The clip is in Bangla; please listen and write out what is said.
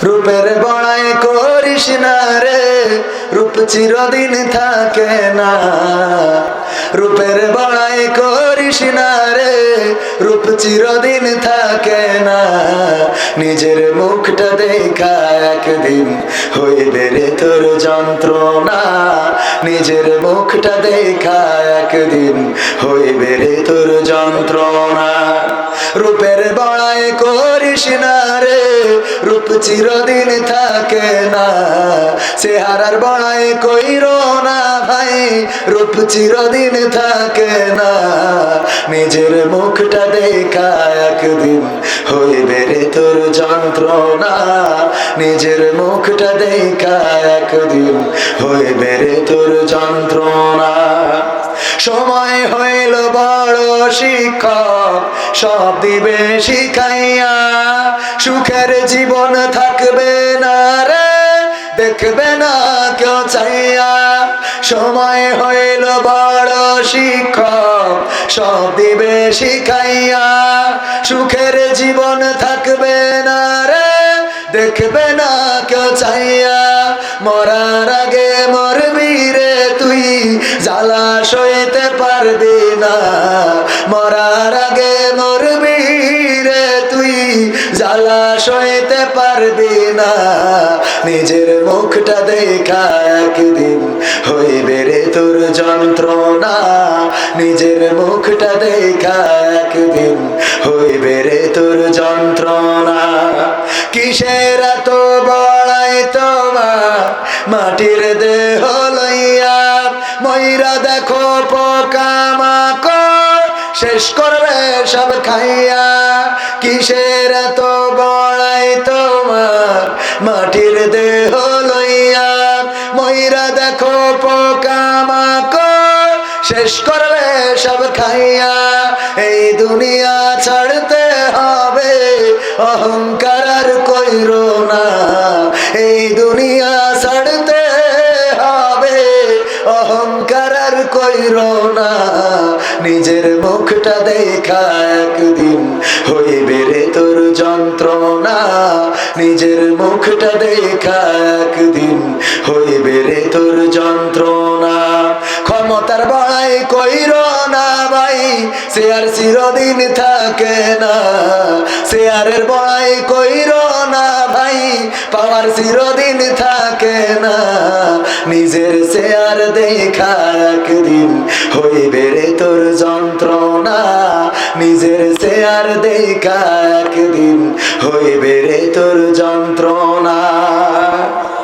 রূপের বড়াই করিস না রে, রূপ চিরদিন থাকে না। রূপের বড়াই করিস না রে, রূপ চিরদিন থাকে না। নিজের মুখটা দেখা একদিন হইবে রে তোর যন্ত্রণা। নিজের মুখটা দেখা একদিন হইবে রে তোর যন্ত্রণা। রূপের বড়াই করিস না রে, রূপ চিরদিন থাকে না। চেহারার বড়াই কইরো না ভাই, রূপ চিরদিন থাকে না। নিজের মুখটা দেখা একদিন হইবে রে তোর যন্ত্রণা। নিজের মুখটা দেখা একদিন হইবে রে তোর যন্ত্রণা। সময় হইল বড় শিক্ষক, সব দিবে শিখাইয়া। সুখের জীবন থাকবে না রে, দেখবে না কেউ চাইয়া। সময় হইল বড় শিক্ষক, সব দিবে শিখাইয়া। সুখের জীবন থাকবে না রে, দেখবে না কেউ চাইয়া। মরার আগে মরবি রে তুই, জ্বালা সইতে পারবি না। মরার আগে মরবি রে তুই, জ্বালা সইতে পারবি না। নিজের মুখটা দেখা একদিন হইবে রে তোর যন্ত্রণা। নিজের মুখটা দেখা একদিন হইবে রে তোর যন্ত্রণা। কিসের এত বড়াই তোমার মাটির দেহ লইয়া। ময়রা দেখো পোকামাকড় শেষ করবে সব খাইয়া। কিসের এত বড়াই তোমার মাটির দেহ লইয়া। ময়রা দেখো পোকামাকড় শেষ করবে সব খাইয়া। এই দুনিয়া ছাড়তে হবে, অহংকার আর কইরো না। এই দুনিয়া ছাড়তে হবে, অহংকার আর কইরো না। নিজের মুখটা দেখা একদিন হইবে রে তোর যন্ত্রণা। নিজের মুখটা দেখা একদিন হইবে রে তোর যন্ত্রণা। ক্ষমতার বড়াই কইরো না ভাই, সে আর চিরদিন থাকে না। শেয়ারের বড়াই কইরো না ভাই, পাওয়ার চিরদিন থাকে না। নিজের শেয়ার দেখা একদিন হইবে রে তোর যন্ত্রণা। নিজের শেয়ার দেখা একদিন হইবে রে তোর যন্ত্রণা।